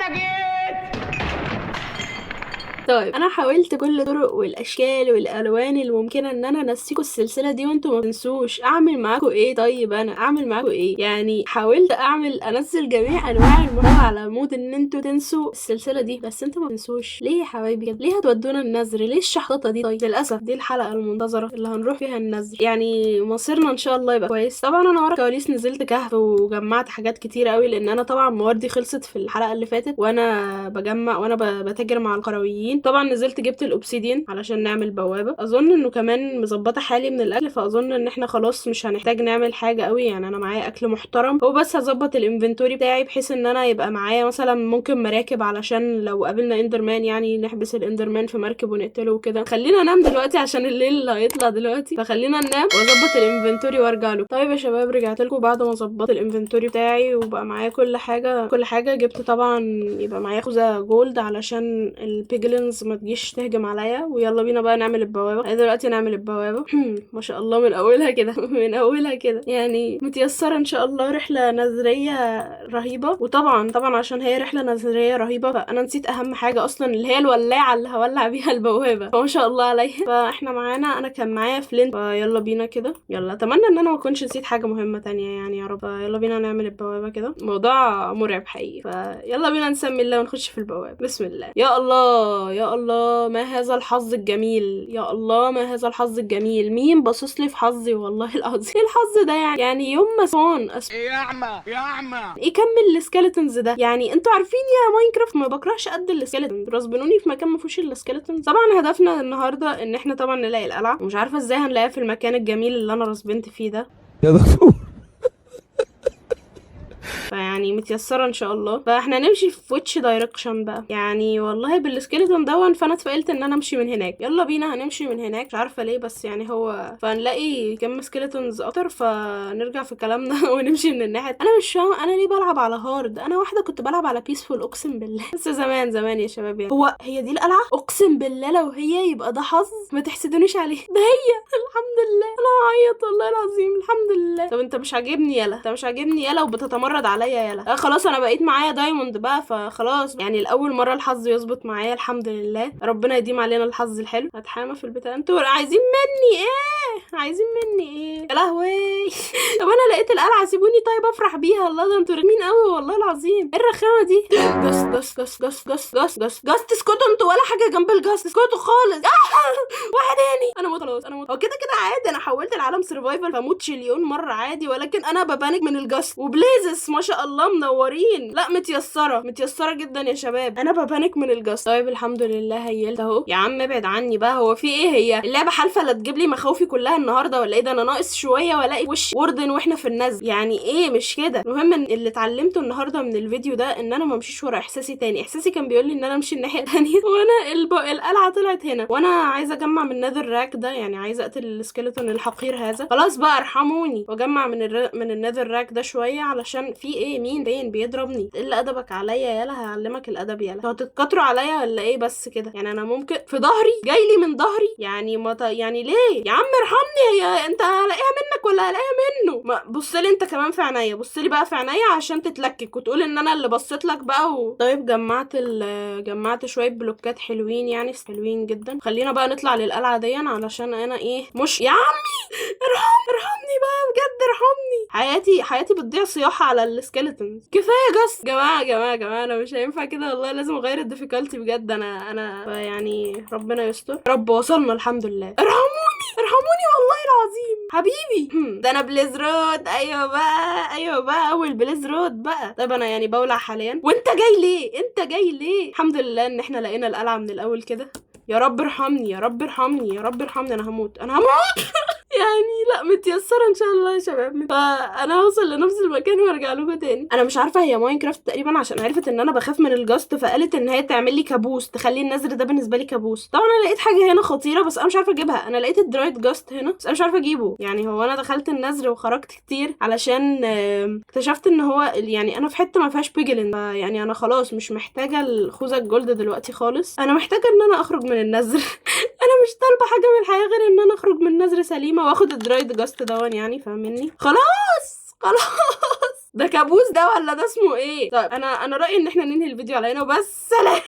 انا جيت. طيب انا حاولت كل الطرق والاشكال والالوان الممكنه ان انا انسيكوا السلسله دي وانتوا ما تنسوش. اعمل معاكوا ايه؟ طيب انا اعمل معاكوا ايه؟ يعني حاولت انزل جميع انواع المحتوى على مود ان انتوا تنسوا السلسله دي، بس انتوا ما تنسوش. ليه يا حبايبي كده؟ ليه هتودونا النذر؟ ليه الشحطه دي؟ طيب للاسف دي الحلقه المنتظره اللي هنروح فيها النذر، يعني مصيرنا ان شاء الله يبقى كويس. طبعا انا ورا الكواليس نزلت كهف وجمعت حاجات كتير قوي، لان انا طبعا مواردي خلصت في الحلقه اللي فاتت وانا بجمع وانا بتاجر مع القرويين. طبعا نزلت جبت الاوبسيديان علشان نعمل بوابه. اظن انه كمان مظبطه حالي من الاكل، فاظن ان احنا خلاص مش هنحتاج نعمل حاجه قوي. يعني انا معايا اكل محترم، هو بس هظبط الانفنتوري بتاعي بحيث ان انا يبقى معايا مثلا ممكن مراكب علشان لو قابلنا اندرمان يعني نحبس الاندرمان في مركب ونقتله وكده. خلينا ننام دلوقتي عشان الليل اللي هيطلع دلوقتي، فخلينا ننام واظبط الانفنتوري وارجع له. طيب يا شباب رجعت لكم بعد ما ظبطت الانفنتوري بتاعي وبقى معايا كل حاجه. جبت طبعا يبقى معايا خوذه جولد علشان البيجلينز ما تجيش تهجم عليا. ويلا بينا بقى نعمل البوابه. دلوقتي نعمل البوابه. ما شاء الله من اولها كده من اولها كده يعني متيسره ان شاء الله. رحله نذريه رهيبه، وطبعا عشان هي رحله نذريه رهيبه فانا نسيت اهم حاجه اصلا اللي هي الولاعه اللي هولع بيها البوابه، فما شاء الله عليها. فاحنا معانا انا كان معايا فلنت، فيلا بينا كده. يلا اتمنى ان انا ما اكونش نسيت حاجه مهمه تانية يعني يا رب. يلا بينا نعمل البوابه كده. موضوع مرعب حقيقي. فيلا بينا نسمي الله ونخش في البوابه. بسم الله. يا الله يا الله ما هذا الحظ الجميل. يا الله ما هذا الحظ الجميل. مين باصص لي في حظي والله العظيم؟ ايه الحظ ده يعني يوم ما سون ايه يا اعمى يا اعمى. ايه كمل السكيلتونز ده؟ يعني انتوا عارفين يا ماينكرافت ما بكرهش قد السكيلتونز. راسبنوني في مكان ما فيهوش السكيلتونز. طبعا هدفنا النهارده ان احنا طبعا نلاقي القلعه، ومش عارفه ازاي هنلاقيها في المكان الجميل اللي انا راسبنت فيه ده يا دكتور. فيعني متيسره ان شاء الله. فاحنا نمشي في ويتش دايركشن بقى يعني والله بالسكيلتون دون. فانا اتفائلت ان انا امشي من هناك. يلا بينا هنمشي من هناك. مش عارفه ليه بس يعني هو فنلاقي كم سكيلتونز اكتر فنرجع في كلامنا ونمشي من الناحيه. انا مش فاهمه انا ليه بلعب على هارد. انا واحده كنت بلعب على بيسفول اقسم بالله بس زمان يا شباب. يعني هي دي القلعه اقسم بالله. لو هي يبقى ده حظ ما تحسدونيش عليه. ده هي الحمد لله. انا هعيط والله العظيم الحمد لله. طب انت مش عاجبني يلا. انت مش عاجبني يلا وبتتمرد عليا يلا. خلاص انا بقيت معايا دايموند بقى فخلاص يعني الاول مره الحظ يظبط معايا الحمد لله. ربنا يديم علينا الحظ الحلو. هتحامى في البتاع. انتوا عايزين مني ايه؟ عايزين مني ايه يا لهوي؟ طب انا لقيت القلعه سيبوني طيب افرح بيها. الله ده انتوا رخمين قوي والله العظيم. ايه الرخامه دي؟ جاست اسكتوا انتوا ولا حاجه جنب الجاست. اسكتوا خالص. وحداني انا موت خلاص. انا موت. هو كده عادي. انا حولت العالم سرفايفل فموت شليون مره عادي، ولكن انا ببانك من الجاست وبليزس ما شاء الله منورين. لا متيسره جدا يا شباب. انا ببانك من الجاست. طيب الحمد لله هيلت اهو. يا عم ابعد عني بقى. هو في ايه؟ هي اللعبه حالفه لا تجيب لي مخاوفي كلها النهارده ولا ايه؟ ده انا ناقص شويه والاقي وش وردن واحنا في النزل. يعني ايه مش كده؟ المهم ان اللي اتعلمته النهارده من الفيديو ده ان انا ما امشيش ورا احساسي تاني. احساسي كان بيقول لي ان انا امشي الناحيه الثانيه وانا القلعه طلعت هنا وانا عايزه اجمع من نذر راك ده. يعني عايزه اقتل السكيلتون الحقير هذا. خلاص بقى ارحموني واجمع من النذر راك ده شويه علشان في ايه؟ مين باين بيضربني؟ تقل ادبك عليا يلا. هعلمك الادب يلا. انتوا هتتكتروا عليا ولا ايه بس كده؟ يعني انا ممكن في ظهري جاي لي من ظهري يعني يعني ليه يا عم ارحمني؟ يا انت هلاقيها منك ولا هلاقيها منه؟ ما بص لي انت كمان في عينيا. بص لي بقى في عينيا عشان تتلكك وتقول ان انا اللي بصيت لك بقى طيب جمعت شويه بلوكات حلوين يعني حلوين جدا. خلينا بقى نطلع للقلعه دي علشان انا ايه مش يا عمي ارحمني بقى بجد ارحمني. حياتي بتضيع صياحه على السكيلتونز. كفايه جس. جماعه انا مش هينفع كده والله. لازم اغير الديفيكالتي بجد. انا يعني ربنا يستر. رب وصلنا الحمد لله. ارحموني والله العظيم حبيبي. ده انا بليز رود. ايوه بقى اول بليز رود بقى. طب انا يعني بولع حاليا وانت جاي ليه؟ الحمد لله ان احنا لقينا القلعه من الاول كده. يا رب ارحمني. انا هموت يعني لا متيسره ان شاء الله يا شباب. فانا هوصل لنفس المكان وارجع لكم تاني. انا مش عارفه هي ماينكرافت تقريبا عشان عرفت ان انا بخاف من الجاست فقالت ان هي تعمل لي كابوس تخلي النذر ده بالنسبه لي كابوس. طبعا انا لقيت حاجه هنا خطيره بس انا مش عارفه اجيبها. انا لقيت الدرايد جاست هنا بس انا مش عارفه اجيبه. يعني هو انا دخلت النذر وخرجت كتير علشان اكتشفت ان هو يعني انا في حته ما فيهاش بيجلين. يعني انا خلاص مش محتاجه الخوذه الجولد دلوقتي خالص. انا محتاجه ان انا اخرج من النذر. انا مش طالبه حاجه من الحياه غير ان انا اخرج من نذر سليمه واخد الدرايد جاست دون. يعني فاهمني؟ خلاص ده كابوس ده ولا ده اسمه ايه؟ طيب انا رايي ان احنا ننهي الفيديو على هنا وبس. سلام.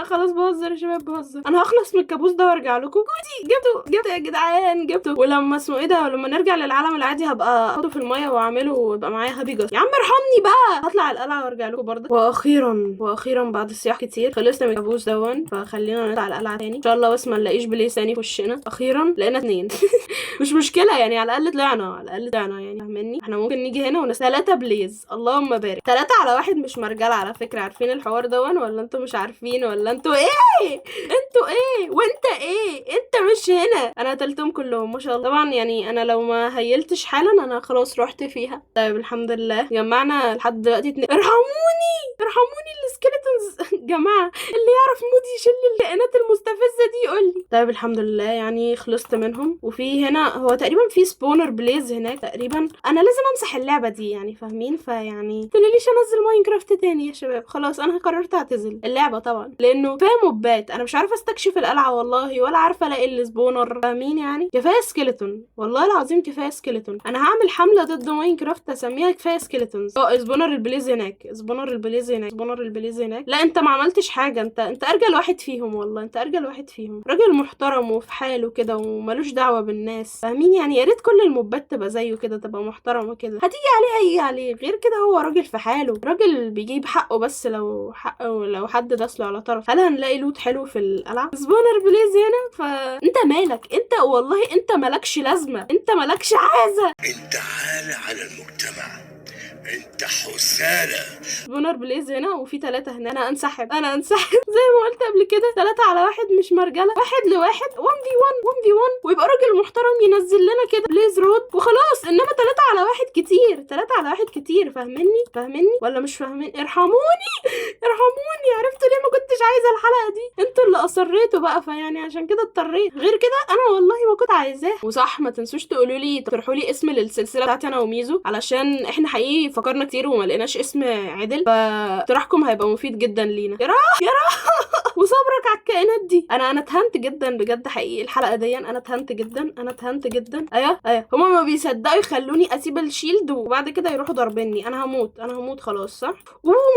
خلاص بهزر يا شباب، بهزر. انا هخلص من الكابوس ده وارجع لكم. جودي جبته يا جدعان، جبته. ولما اسمه ايه ده، ولما نرجع للعالم العادي هبقى احطه في الميه واعمله ويبقى معايا هابي جاست. يا عم ارحمني بقى، هطلع القلعه وارجع لكم برضه. واخيرا بعد صياح كتير خلصنا من الكابوس دون، فخلينا نطلع القلعه تاني ان شاء الله، بس ما نلاقيش بليس تاني في وشنا. اخيرا لقينا 2. مش مشكله يعني، على الاقل طلعنا يعني، فاهمني؟ احنا ممكن نيجي هنا 3 بليز، اللهم بارك. 3 على 1 مش مرجله على فكره. عارفين الحوار دون ولا انتوا مش عارفين؟ ولا انتوا ايه؟ انتوا ايه وانت ايه؟ انت مش هنا. انا قتلتهم كلهم ما شاء الله. طبعا يعني انا لو ما هيلتش حالا انا خلاص رحت فيها. طيب الحمد لله جمعنا لحد دلوقتي 2. ارحموني السكيلتونز. جماعه اللي يعرف مودي يشيل الكائنات المستفزه دي يقول لي. طيب الحمد لله يعني خلصت منهم. وفي هنا هو تقريبا في سبونر بليز هناك تقريبا. انا لازم امسح اللعبه دي يعني، فاهمين؟ فيعني تقوليش انزل ماينكرافت تاني يا شباب. خلاص انا قررت اعتزل اللعبه طبعا، لانه فيها موبات. انا مش عارفه استكشف القلعه والله، ولا عارفه الاقي السبونر، فاهمين يعني؟ كفايه سكيلتون والله العظيم، كفايه سكيلتون. انا هعمل حمله ضد ماينكرافت اسميها كفايه سكيلتونز. سبونر البليز هناك، سبونر البليز هناك. لا انت ما عملتش حاجه، انت ارجل واحد فيهم والله، انت ارجل واحد فيهم. راجل محترم وفي حاله كده ومالوش دعوه بالناس، فاهمين يعني؟ يا ريت كل الموبات تبقى زيه كده، تبقى محترمه كده. هتيجي عليه غير كده هو راجل في حاله، راجل بيجيب حقه. بس لو حد داسله على طرف، هل هنلاقي لوت حلو في القلعه؟ سبونر بليز هنا. فانت مالك انت؟ والله انت مالكش لازمه، انت مالكش عازه. انت عالة على المجتمع، انت حسالة. سبونر بليز هنا وفي 3 هنا. انا انسحب زي ما قلت قبل كده. 3 على 1 مش مرجله، 1 لواحد 1v1 ويبقى راجل محترم ينزل لنا كده بليز رود وخلاص. انما 3 على 1 كتير، 3 على 1 كتير. فاهميني ولا مش فاهمين؟ ارحموني. عرفتوا ليه ما كنتش عايزه الحلقه دي؟ انتوا اللي اصريتوا بقى، فيعني عشان كده اضطريت. غير كده انا والله ما كنت عايزاه. وصح ما تنسوش تقولوا لي، تقترحوا لي اسم للسلسله بتاعتي انا وميزو، علشان احنا حقيقي فكرنا كتير وما لقيناش اسم عدل، فاقتراحكم هيبقى مفيد جدا لينا. يا وصبرك على الكائنات دي. انا اتهنت جدا بجد حقيقي الحلقه دي. انا اتهنت جدا. ايوه هما ما بيصدقوا يخلوني اسيب الشيلد وبعد كده يروحوا ضاربيني. انا هموت خلاص صح.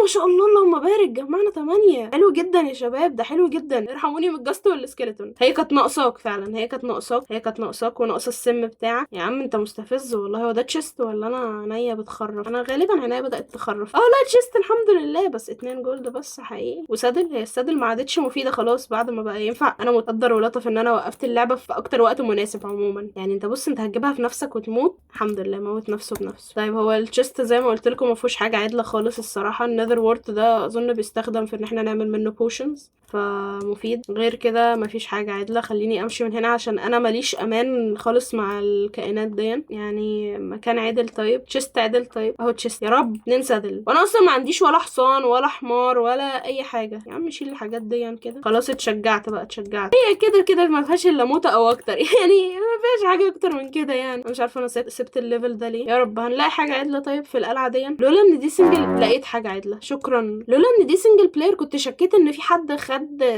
ما شاء الله اللهم بارك، جمعنا 8. حلو جدا يا شباب، ده حلو جدا. ارحموني من الجاست والسكيلتون. هي كانت ناقصاك فعلا، هي كانت ناقصاك وناقص السم بتاعك. يا عم انت مستفز والله. هو ده تشيست ولا انا عينيا بتخرف؟ انا غالبا عينيا بدات تخرف. لا تشيست الحمد لله، بس 2 جولد بس حقيقي. وسادل، هي السادل ما عادتش مفيده خلاص بعد ما بقى ينفع. انا متقدر ولطف ان انا وقفت اللعبه في اكتر وقت مناسب عموما يعني. انت بص، انت هتجيبها في نفسك وتموت. الحمد لله موت نفسه بنفسه. طيب هو التشيست زي ما قلت لكم ما فيهوش حاجه عدله خالص الصراحه. النذر وورت ده اظن بيستخدم في ان احنا نعمل منه بوشنز، فمفيد. غير كده مفيش حاجه عدله. خليني امشي من هنا عشان انا ماليش امان خالص مع الكائنات دي يعني. مكان عدل طيب، تشيست عدل طيب، اهو تشيست. يا رب ننسدل. وانا اصلا ما عنديش ولا حصان ولا حمار ولا اي حاجه. يا عم شيل الحاجات دي كده. خلاص اتشجعت. هي كده ما فيهاش الا موته او اكتر يعني، ما فيهاش حاجه اكتر من كده يعني. انا مش عارفه انا سبت الليفل ده ليه. يا رب هنلاقي حاجه عدله طيب في القلعه دي. لولا ان دي سنجل لقيت حاجه عدله، شكرا. لولا ان دي سنجل بلاير كنت شكيت ان في حد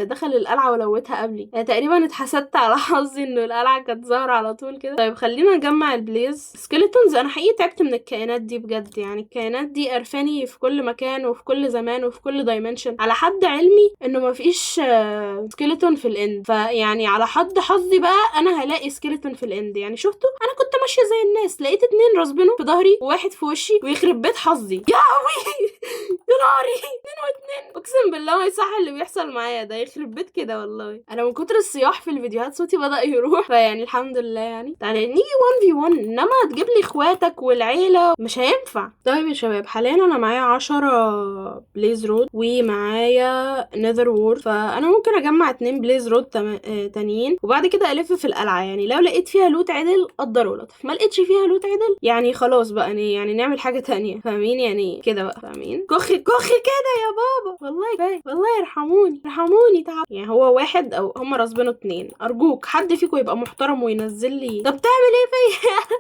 دخل القلعه ولوتها قبلي يعني. تقريبا اتحسدت على حظي انه القلعه كانت ظاهره على طول كده. طيب خلينا نجمع البليز سكيلتونز. انا حقيقي تعبت من الكائنات دي بجد يعني. الكائنات دي قرفاني في كل مكان وفي كل زمان وفي كل دايمنشن. على حد علمي انه ما فيش سكيلتون في الاند، فيعني على حد حظي بقى انا هلاقي سكيلتون في الاند يعني. شفتوا انا كنت ماشيه زي الناس، لقيت 2 راسبينه في ظهري وواحد في وشي، ويخرب بيت حظي. يا ناري 2 و2. اقسم بالله ما يصح اللي بيحصل معايا ده، يخرب بيت كده والله. انا من كتر الصياح في الفيديوهات صوتي بدأ يروح، فيعني الحمد لله يعني. تعالى نيجي 1v1، انما تجيب لي اخواتك والعيله مش هينفع. طيب يا شباب حاليا انا معايا 10 بليز رود ومعايا نذر وورد، فانا ممكن اجمع 2 بليز رود تانيين وبعد كده الف في القلعه يعني. لو لقيت فيها لوت عدل قدر ولطف، ما لقيتش فيها لوت عدل يعني خلاص بقى يعني نعمل حاجه تانية، فاهمين يعني؟ كده بقى فاهمين. كخي كده يا بابا والله كفايه والله. ارحموني تعب يعني. هو واحد او هم راسبينه 2. ارجوك حد فيكم يبقى محترم وينزل لي. طب تعمل ايه فيا؟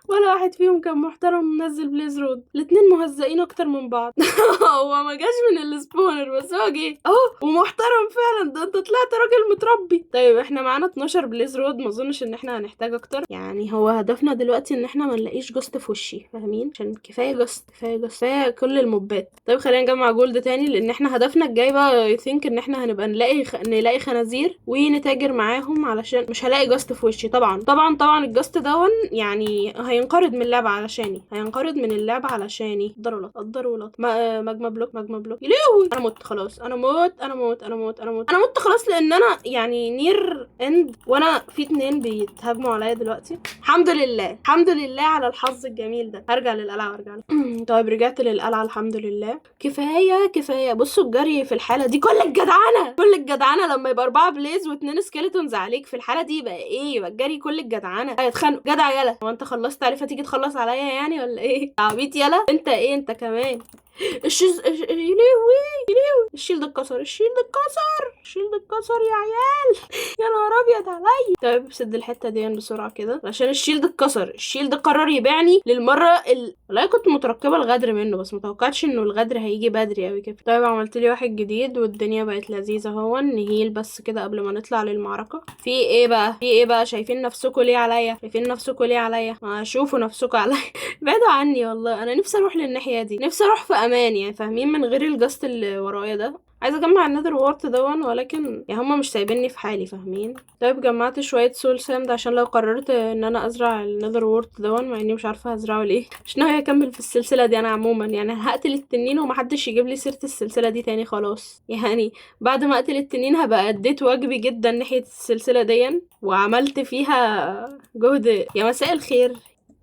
ولا واحد فيهم كان محترم منزل بليز رود. الاتنين مهزقين اكتر من بعض. هو ما جاش من السبونر بس هو جه اهو محترم فعلا، ده انت طلعت راجل متربي. طيب احنا معانا 12 بليز رود، ما اظنش ان احنا هنحتاج اكتر. يعني هو هدفنا دلوقتي ان احنا ما نلاقيش جوست في وشي، فاهمين؟ عشان كفايه جوست، كفايه كل الموبات. طيب خلينا نجمع جولد تاني، لان احنا هدفنا الجاي بقى اي ثينك ان احنا هنبقى نلاقي خنازير ونتاجر معاهم، علشان مش هلاقي جوست في وشي. طبعا الجوست دون يعني هينقرض من اللعبه علشاني، قدر ولط. ماجما بلوك يلهوي. انا مت خلاص، انا مت خلاص، لان انا يعني نير اند، وانا في 2 بيتهاجموا عليا دلوقتي. الحمد لله على الحظ الجميل ده. هرجع للقلعه وارجع طيب رجعت للقلعه الحمد لله. كفايه. بصوا الجري في الحاله دي كل الجدعنه لما يبقى 4 بليز و2 سكيلتونز عليك، في الحاله دي يبقى ايه؟ يبقى الجري كل الجدعنه. هيتخانقوا جدع يلا. هو انت خلصت عليه فتيجي تخلص عليا يعني ولا ايه؟ عبيط يلا. انت ايه انت كمان؟ يلهوي الشيلد اتكسر يا عيال. يا نهار ابيض عليا. طيب سد الحته دي بسرعه كده عشان الشيلد اتكسر. الشيلد قرر يبيعني للمره والله كنت مترقبه الغدر منه، بس متوقعتش انه الغدر هيجي بدري قوي كده. طيب عملت لي واحد جديد والدنيا بقت لذيذه. هو نهيل بس كده قبل ما نطلع للمعركه. في ايه بقى شايفين نفسكم ليه عليا؟ ما شوفوا نفسكم عليا. بعدوا عني والله. انا نفسي اروح للناحيه دي، نفسي اروح في امان يعني، فاهمين؟ من غير الجاست اللي ورايا ده. عايزه اجمع النذر وورت دون، ولكن يعني هما مش سايبيني في حالي، فاهمين؟ طيب جمعت شويه سول ساند عشان لو قررت ان انا ازرع النذر وورت دون، مع اني مش عارفه هزرعه ليه. مش ناويه اكمل في السلسله دي انا عموما، يعني هقتل التنين ومحدش يجيب لي سيره السلسله دي تاني خلاص. يعني بعد ما اقتل التنين هبقى اديت واجبي جدا ناحيه السلسله دي وعملت فيها جهد. يا مساء الخير.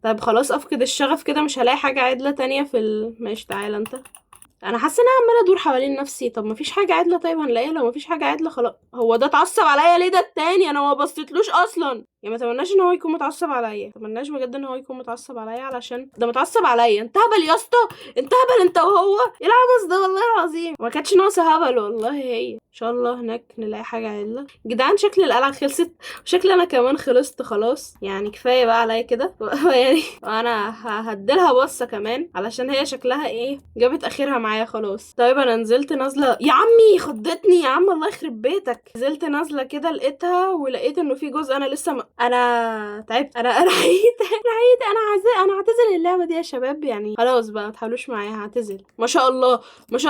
طيب خلاص افقد الشغف كده، مش هلاقي حاجه عدله تانية ماشي تعالى انت. انا حاسه ان انا عماله ادور حوالين نفسي. طب مفيش حاجه عدله، طيب هنلاقيها. لو مفيش حاجه عدله خلاص. هو ده اتعصب عليا ليه؟ ده التاني انا ما بصيتلوش اصلا. يعني ما اتمناش ان هو يكون متعصب عليا، بجد ان هو يكون متعصب عليا، علشان ده متعصب عليا. انت هبل يا اسطى، انت وهو. ايه العبث ده والله العظيم؟ ما كانتش ناقصه هبل والله. هي ان شاء الله هناك نلاقي حاجه عدله. جدعان شكل القلعه خلصت، وشكل انا كمان خلصت خلاص. يعني كفايه بقى عليا كده. يعني وانا هديلها بصه كمان علشان هي شكلها ايه جابت اخرها معايا خلاص. طيب انا نزلت نازله يا عمي، خضتني يا عم الله يخرب بيتك. نزلت نازله كده لقيتها، ولقيت انه في جزء انا لسه انا تعبت. انا رحيت انا هعتزل اللعبه دي يا شباب. يعني خلاص بقى ما تحاولوش معايا، هعتزل. ما شاء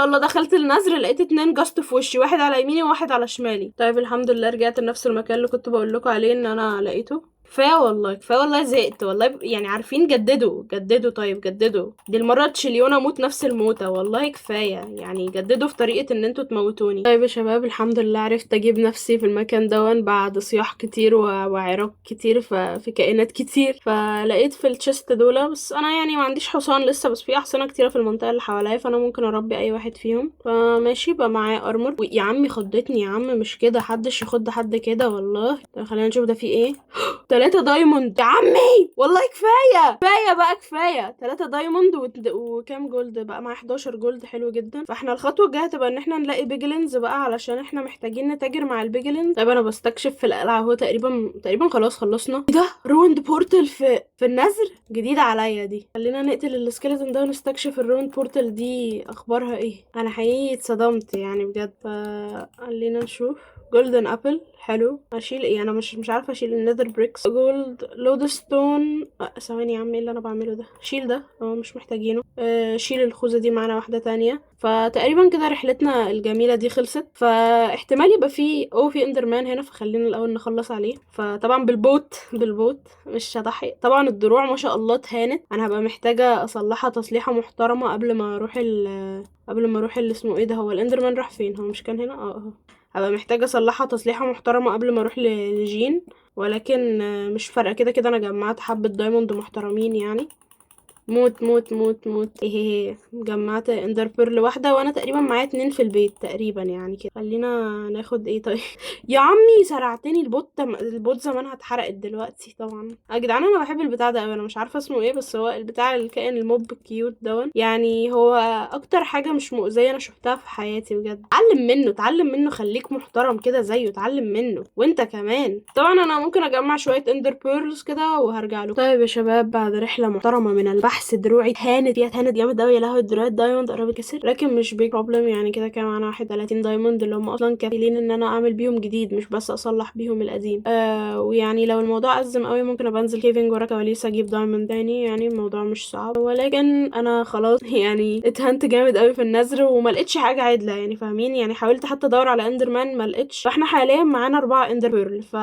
الله دخلت النذر لقيت 2 جاست في وشي، واحد على يميني وواحد على شمالي. طيب الحمد لله رجعت لنفس المكان اللي كنت بقول لكم عليه ان انا لقيته. كفايه والله زهقت والله. يعني عارفين جددوا طيب جددوا. دي المره تشيليون اموت نفس الموتة والله. كفايه يعني جددوا في طريقه ان انتوا تموتوني. طيب يا شباب الحمد لله عرفت اجيب نفسي في المكان دون بعد صياح كتير وعراق كتير في كائنات كتير. فلقيت في التشست دول، بس انا يعني ما عنديش حصان لسه، بس في احصنه كتيره في المنطقه اللي حواليا، فانا ممكن اربي اي واحد فيهم. فماشي بقى معايا ارمر. يا عمي خضتني يا عم، مش كده حدش يخض حد كده والله. طيب خلينا نشوف ده فيه ايه. 3 دايموند يا عمي والله. كفايه 3 دايموند وكام جولد بقى؟ مع 11 جولد. حلو جدا. فاحنا الخطوه الجايه تبقى ان احنا نلاقي بيجلينز بقى، علشان احنا محتاجين نتاجر مع البيجلينز. طيب انا بستكشف في القلعه اهو. تقريبا خلاص خلصنا. ايه ده؟ روند بورتل في النذر جديده عليا دي. خلينا نقتل السكيلتون ده ونستكشف الروند بورتل دي اخبارها ايه. انا حقيقي اتصدمت يعني بجد. خلينا نشوف. جولدن ابل حلو. اشيل ايه؟ انا مش عارفه اشيل النذر بريكس. جولد لودستون. ثواني يا عم، ايه اللي انا بعمله ده؟ شيل ده مش محتاجينه. شيل الخوذه دي، معانا واحده تانية. فتقريبا كده رحلتنا الجميله دي خلصت. فاحتمال يبقى في اندرمان هنا، فخلينا الاول نخلص عليه. فطبعا بالبوت مش هضحي. طبعا الدروع ما شاء الله اتهانت. انا هبقى محتاجه اصلحها تصليحه محترمه قبل ما اروح اللي اسمه ايه ده. هو الاندرمان راح فين؟ هو مش كان هنا؟ هبقى محتاجة اصلحها تصليحة محترمة قبل ما اروح لجين. ولكن مش فارقة، كده انا جمعت حبة دايموند محترمين يعني. موت. ايه جمعت اندر بيرل واحدة، وانا تقريبا معايا 2 في البيت تقريبا يعني كده. خلينا ناخد ايه طيب. يا عمي سرعتني. البوت زمانها اتحرقت دلوقتي طبعا. يا جدعان انا بحب البتاع ده قوي. انا مش عارفه اسمه ايه، بس هو البتاع الكائن الموب كيوت دون. يعني هو اكتر حاجه مش مؤذيه انا شفتها في حياتي بجد. اتعلم منه خليك محترم كده زيه. اتعلم منه وانت كمان. طبعا انا ممكن اجمع شويه اندر بيرلز كده وهرجع له. طيب يا شباب بعد رحله محترمه من البحث بحث دروعي اتهانت جامد قوي. يا لهوي الدروع الدايموند قربت تكسر، لكن مش بيج بروبلم يعني. كده كده معانا 31 دايموند اللي هم اصلا كافيين ان انا اعمل بيهم جديد، مش بس اصلح بيهم القديم. ويعني لو الموضوع ازم قوي ممكن ابقى انزل كيفنج ورا كواليس اجيب دايموند تاني، يعني الموضوع مش صعب. ولكن انا خلاص يعني اتهنت جامد قوي في النذر وما لقيتش حاجه عدله، يعني فاهمين؟ يعني حاولت حتى ادور على اندرمان ما لقيتش. فاحنا حاليا معانا 4 اندر بيرل، ف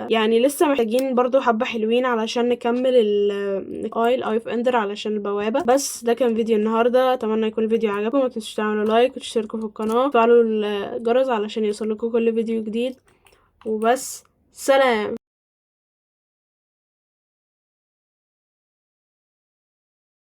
يعني لسه محتاجين برضو حبه حلوين علشان نكمل الاي اوف اندر علشان البوابه. بس ده كان فيديو النهارده، اتمنى يكون الفيديو عجبكم. ما تنسوش تعملوا لايك وتشتركوا في القناه وتفعلوا الجرس علشان يوصلكوا كل فيديو جديد. وبس، سلام.